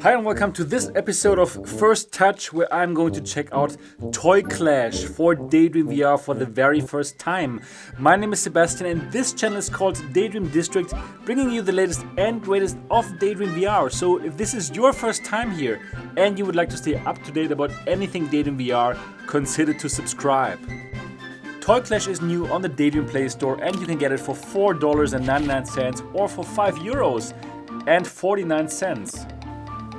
Hi and welcome to this episode of First Touch, where I'm going to check out Toy Clash for Daydream VR for the very first time. My name is Sebastian and this channel is called Daydream District, bringing you the latest and greatest of Daydream VR. So if this is your first time here and you would like to stay up to date about anything Daydream VR, consider to subscribe. Toy Clash is new on the Daydream Play Store and you can get it for $4.99 or for €5.49.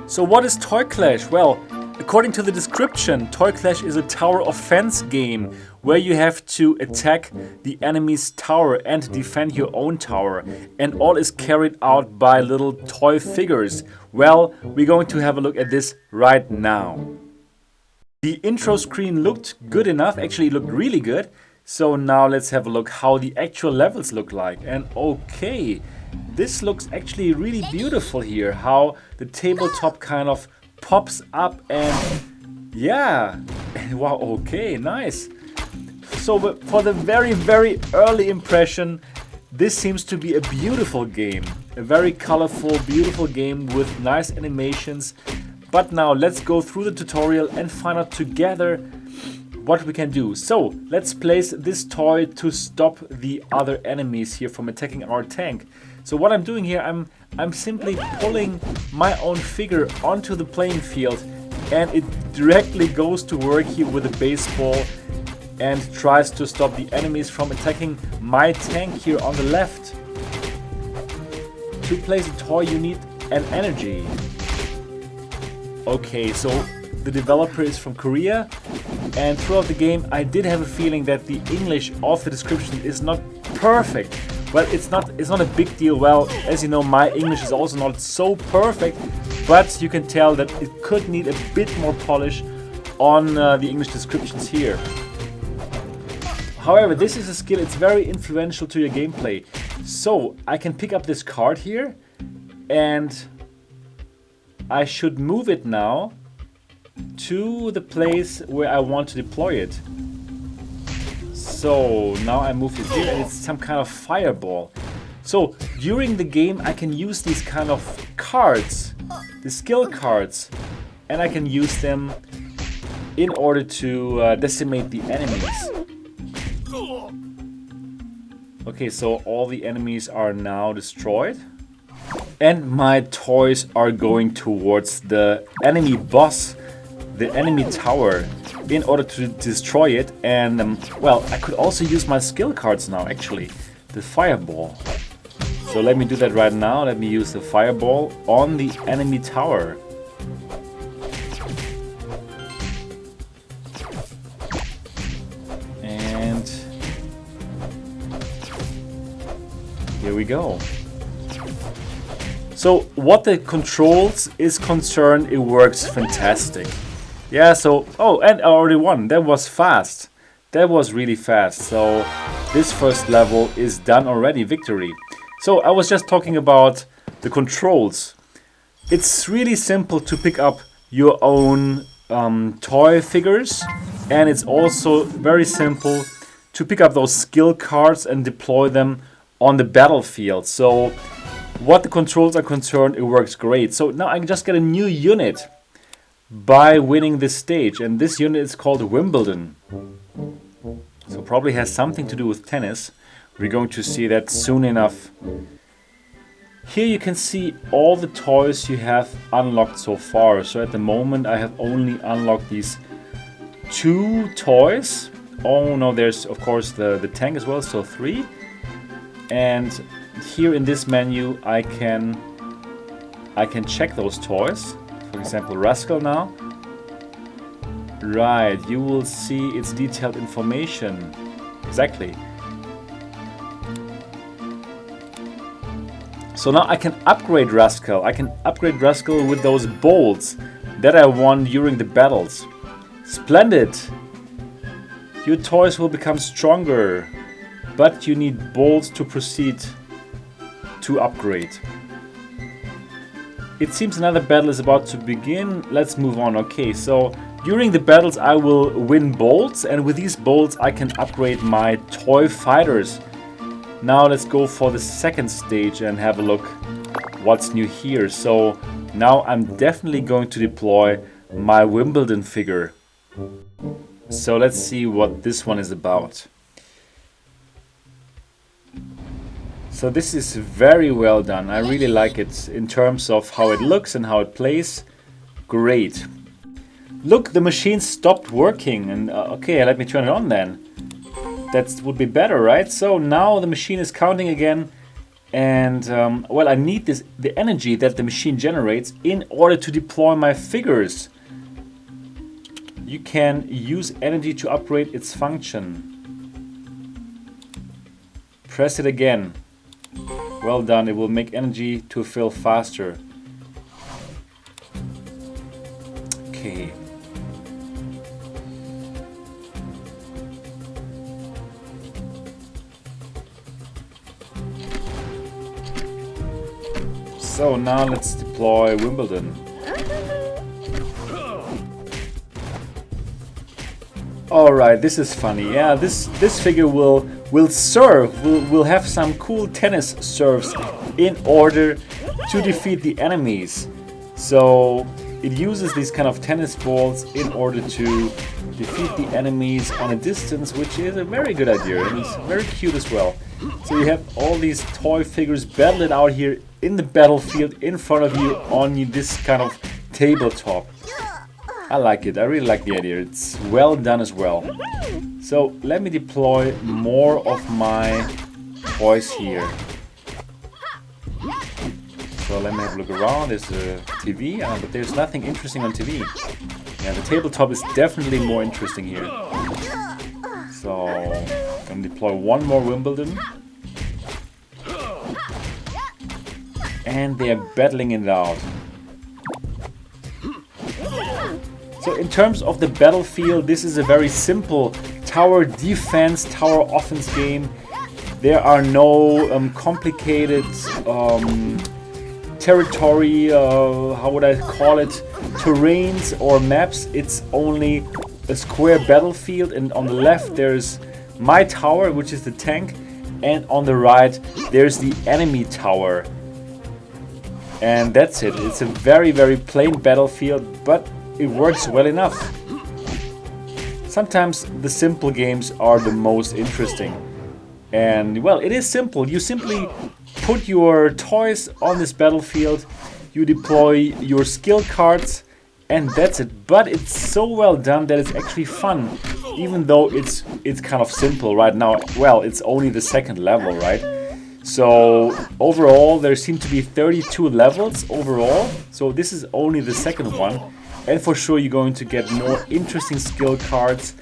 So what is Toy Clash? Well, according to the description, Toy Clash is a tower offense game where you have to attack the enemy's tower and defend your own tower, and all is carried out by little toy figures. Well, we're going to have a look at this right now. The intro screen looked good enough, actually it looked really good. So now let's have a look how the actual levels look like. And okay, this looks actually really beautiful here, how the tabletop kind of pops up and yeah, wow, okay, nice. So for the very early impression, this seems to be a beautiful game, a very colorful, beautiful game with nice animations. But now let's go through the tutorial and find out together what we can do. So let's place this toy to stop the other enemies here from attacking our tank. So what I'm doing here, I'm simply pulling my own figure onto the playing field, and it directly goes to work here with a baseball and tries to stop the enemies from attacking my tank here on the left. To place a toy you need an energy. Okay, so the developer is from Korea, and throughout the game I did have a feeling that the English of the description is not perfect. Well, it's not a big deal. Well, as you know, my English is also not so perfect, but you can tell that it could need a bit more polish on the English descriptions here. However, this is a skill, it's very influential to your gameplay. So I can pick up this card here and I should move it now to the place where I want to deploy it. So now I moved it here and it's some kind of fireball. So during the game I can use these kind of cards, the skill cards, and I can use them in order to decimate the enemies. Okay, so all the enemies are now destroyed. And my toys are going towards the enemy boss, the enemy tower, in order to destroy it. And well, I could also use my skill cards now, actually, the fireball. So let me do that right now. Let me use the fireball on the enemy tower. And here we go. So what the controls is concerned, it works fantastic. Yeah, so, oh, and I already won. That was fast. That was really fast. So this first level is done already, victory. So I was just talking about the controls. It's really simple to pick up your own toy figures. And it's also very simple to pick up those skill cards and deploy them on the battlefield. So what the controls are concerned, it works great. So now I can just get a new unit by winning this stage, and this unit is called Wimbledon. So probably has something to do with tennis. We're going to see that soon enough. Here you can see all the toys you have unlocked so far. So at the moment I have only unlocked these 2 toys. Oh no, there's of course the tank as well, so 3. And here in this menu I can check those toys. For example, Rascal now. Right, you will see its detailed information. Exactly. So now I can upgrade Rascal. I can upgrade Rascal with those bolts that I won during the battles. Splendid! Your toys will become stronger, but you need bolts to proceed to upgrade. It seems another battle is about to begin. Let's move on. Okay, so during the battles I will win bolts, and with these bolts I can upgrade my toy fighters. Now let's go for the second stage and have a look what's new here. So Now I'm definitely going to deploy my Wimbledon figure. So let's see what this one is about. So this is very well done. I really like it in terms of how it looks and how it plays. Great. Look, the machine stopped working, and okay, let me turn it on then. That would be better, right? So now the machine is counting again, and well, I need the energy that the machine generates in order to deploy my figures. You can use energy to upgrade its function. Press it again. Well done, it will make energy to fill faster. Okay. So now let's deploy Wimbledon. Alright, this is funny. Yeah, this figure will serve, will have some cool tennis serves in order to defeat the enemies. So it uses these kind of tennis balls in order to defeat the enemies on a distance, which is a very good idea, and it's very cute as well. So you have all these toy figures battling out here in the battlefield in front of you on this kind of tabletop. I like it. I really like the idea. It's well done as well. So let me deploy more of my toys here. So let me have a look around. There's a TV, but there's nothing interesting on TV. Yeah, the tabletop is definitely more interesting here. So I'm going to deploy one more Wimbledon. And they are battling it out. So in terms of the battlefield, this is a very simple tower defense, tower offense game. There are no complicated territory, how would I call it, terrains or maps. It's only a square battlefield, and on the left there's my tower, which is the tank, and on the right there's the enemy tower. And that's it. It's a very, very plain battlefield, but it works well enough. Sometimes the simple games are the most interesting. And well, it is simple. You simply put your toys on this battlefield, you deploy your skill cards, and that's it. But it's so well done that it's actually fun, even though it's kind of simple right now. Well, it's only the second level, right? So overall there seem to be 32 levels overall. So this is only the second one. And for sure you're going to get more interesting skill cards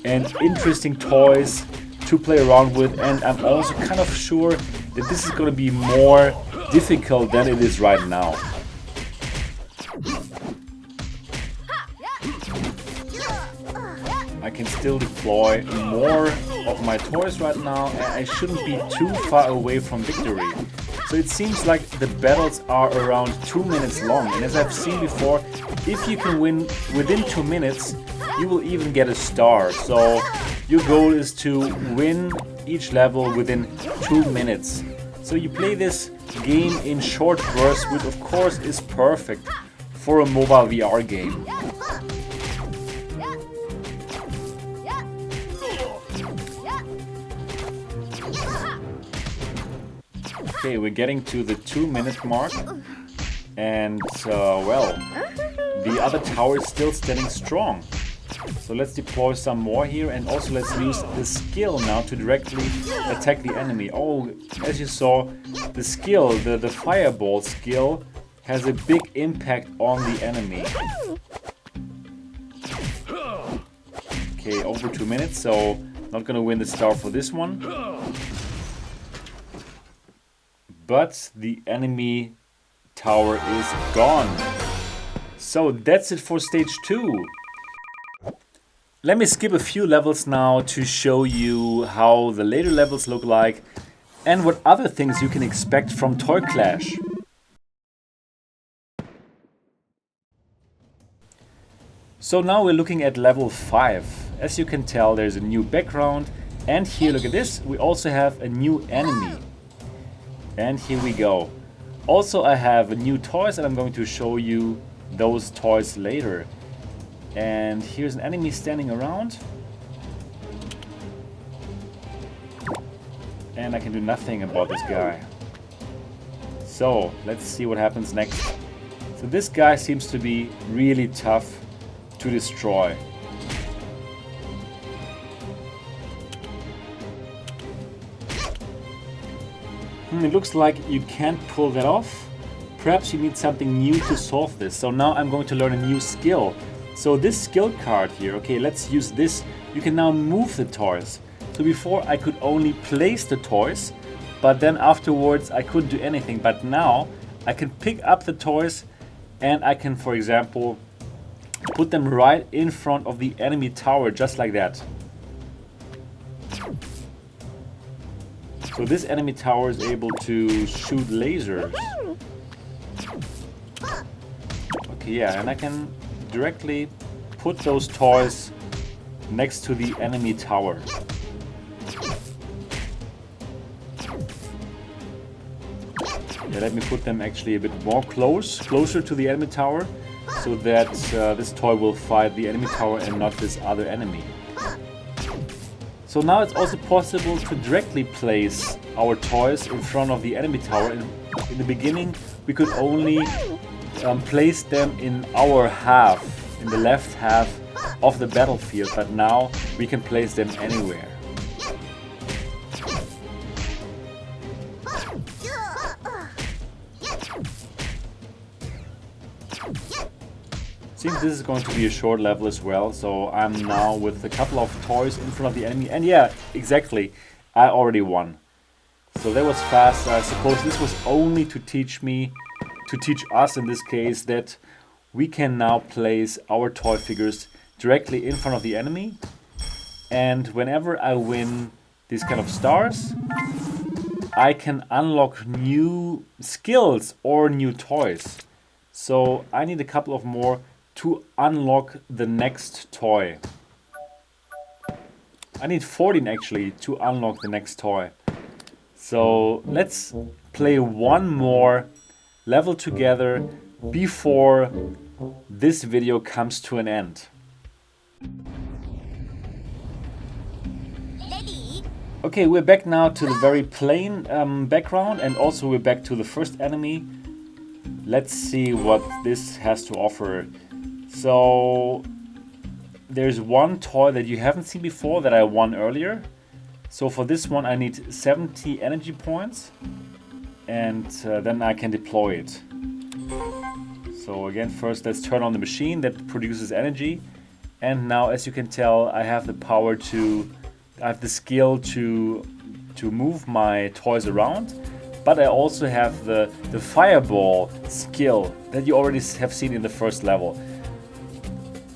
and interesting toys to play around with. And I'm also kind of sure that this is going to be more difficult than it is right now. I can still deploy more of my toys right now, and I shouldn't be too far away from victory. So it seems like the battles are around 2 minutes long, and as I've seen before, if you can win within 2 minutes, you will even get a star. So your goal is to win each level within 2 minutes. So you play this game in short bursts, which of course is perfect for a mobile VR game. Okay, we're getting to the 2-minute mark, and well, the other tower is still standing strong. So let's deploy some more here, and also let's use the skill now to directly attack the enemy. Oh, as you saw, the skill, the fireball skill, has a big impact on the enemy. Okay, over 2 minutes, so not gonna win the star for this one. But the enemy tower is gone. So that's it for stage 2. Let me skip a few levels now to show you how the later levels look like and what other things you can expect from Toy Clash. So now we're looking at level 5. As you can tell, there's a new background, and here, look at this, we also have a new enemy. And here we go. Also, I have new toys and I'm going to show you those toys later. And here's an enemy standing around. And I can do nothing about this guy. So, let's see what happens next. So this guy seems to be really tough to destroy. It looks like you can't pull that off. Perhaps you need something new to solve this. So now I'm going to learn a new skill. So this skill card here, okay, let's use this. You can now move the toys. So before I could only place the toys, but then afterwards I couldn't do anything. But now I can pick up the toys and I can, for example, put them right in front of the enemy tower, just like that. So this enemy tower is able to shoot lasers. Okay, yeah, and I can directly put those toys next to the enemy tower. Yeah, let me put them actually a bit more closer to the enemy tower, so that this toy will fight the enemy tower and not this other enemy. So now it's also possible to directly place our toys in front of the enemy tower. In the beginning we could only place them in our half, in the left half of the battlefield, but now we can place them anywhere. Seems this is going to be a short level as well, so I'm now with a couple of toys in front of the enemy, and yeah, exactly, I already won. So that was fast. I suppose this was only to teach us in this case, that we can now place our toy figures directly in front of the enemy, and whenever I win these kind of stars, I can unlock new skills or new toys. So I need a couple of more to unlock the next toy. I need 14 actually to unlock the next toy. So let's play one more level together before this video comes to an end. Okay, we're back now to the very plain background, and also we're back to the first enemy. Let's see what this has to offer. So there's one toy that you haven't seen before that I won earlier. So for this one I need 70 energy points, and then I can deploy it. So again, first let's turn on the machine that produces energy, and now as you can tell I have the power I have the skill to move my toys around. But I also have the fireball skill that you already have seen in the first level.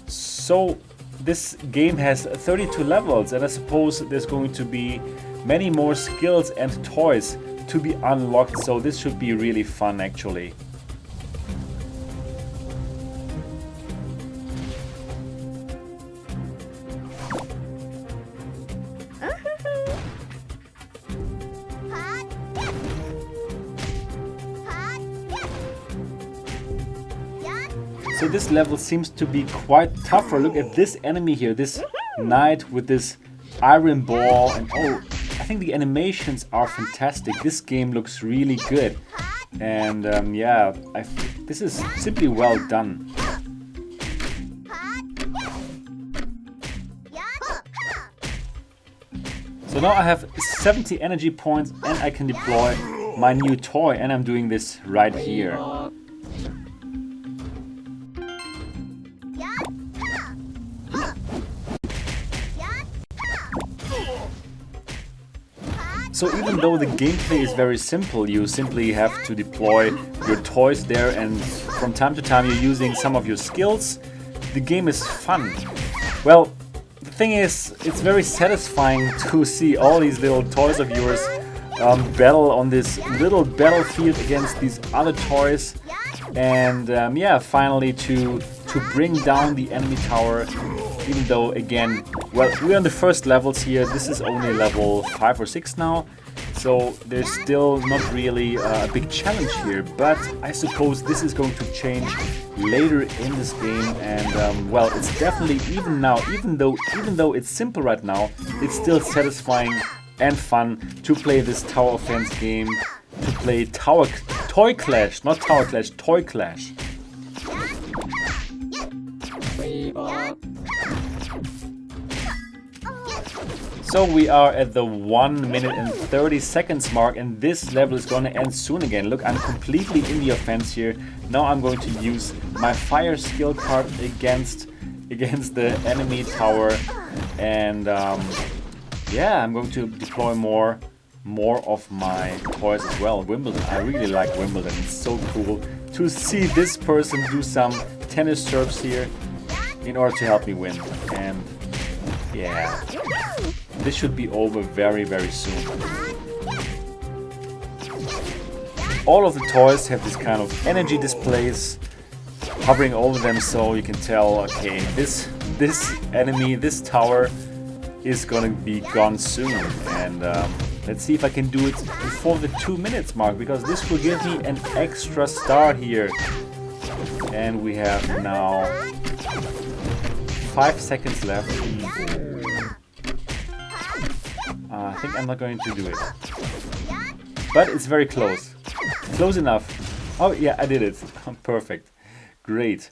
So this game has 32 levels, and I suppose there's going to be many more skills and toys to be unlocked, so this should be really fun actually. So this level seems to be quite tougher. Look at this enemy here, this knight with this iron ball, and oh, I think the animations are fantastic. This game looks really good, and yeah, this is simply well done. So now I have 70 energy points and I can deploy my new toy, and I'm doing this right here. So even though the gameplay is very simple, you simply have to deploy your toys there, and from time to time you're using some of your skills, the game is fun. Well, the thing is, it's very satisfying to see all these little toys of yours battle on this little battlefield against these other toys, and yeah, finally to bring down the enemy tower. Even though, again, well, we're on the first levels here. This is only level 5 or 6 now, So there's still not really a big challenge here, but I suppose this is going to change later in this game. And well, it's definitely, even now, even though it's simple right now, it's still satisfying and fun to play this tower offense game, to play Toy Clash, not Tower Clash, Toy Clash. So we are at the 1 minute and 30 seconds mark, and this level is going to end soon again. Look, I'm completely in the offense here. Now I'm going to use my fire skill card against the enemy tower, and yeah, I'm going to deploy more of my toys as well. Wimbledon, I really like Wimbledon. It's so cool to see this person do some tennis serves here in order to help me win. And yeah, this should be over very, very soon. All of the toys have this kind of energy displays hovering over them, so you can tell, okay, this enemy, this tower is gonna be gone soon. And let's see if I can do it before the 2 minutes mark, because this will give me an extra star here. And we have now 5 seconds left. I think I'm not going to do it, but it's very close. Close enough. Oh yeah, I did it. Perfect. Great.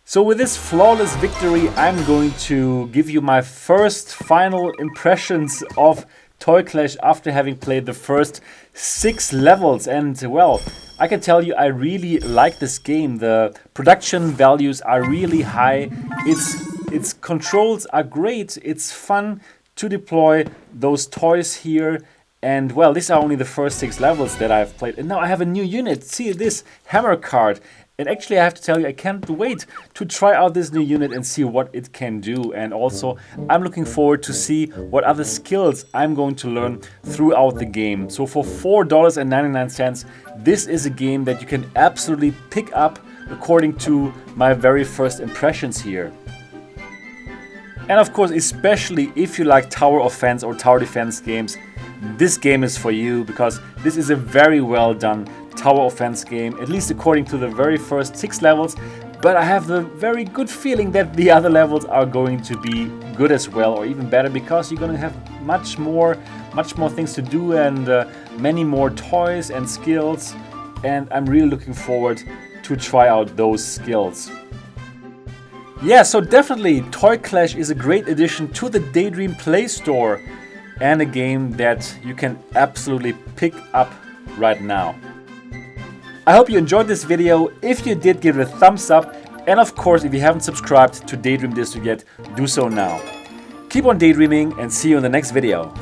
So with this flawless victory, I'm going to give you my first final impressions of Toy Clash after having played the first 6 levels. And well, I can tell you I really like this game. The production values are really high. Its controls are great. It's fun to deploy those toys here. And well, these are only the first 6 levels that I've played. And now I have a new unit. See this hammer card. And actually I have to tell you, I can't wait to try out this new unit and see what it can do. And also I'm looking forward to see what other skills I'm going to learn throughout the game. So for $4.99, this is a game that you can absolutely pick up according to my very first impressions here. And of course, especially if you like tower offense or tower defense games, this game is for you, because this is a very well done tower offense game, at least according to the very first 6 levels. But I have the very good feeling that the other levels are going to be good as well, or even better, because you're going to have much more things to do, and many more toys and skills. And I'm really looking forward to try out those skills. Yeah, so definitely Toy Clash is a great addition to the Daydream Play Store, and a game that you can absolutely pick up right now. I hope you enjoyed this video. If you did, give it a thumbs up, and of course, if you haven't subscribed to Daydream District yet, do so now. Keep on daydreaming, and see you in the next video.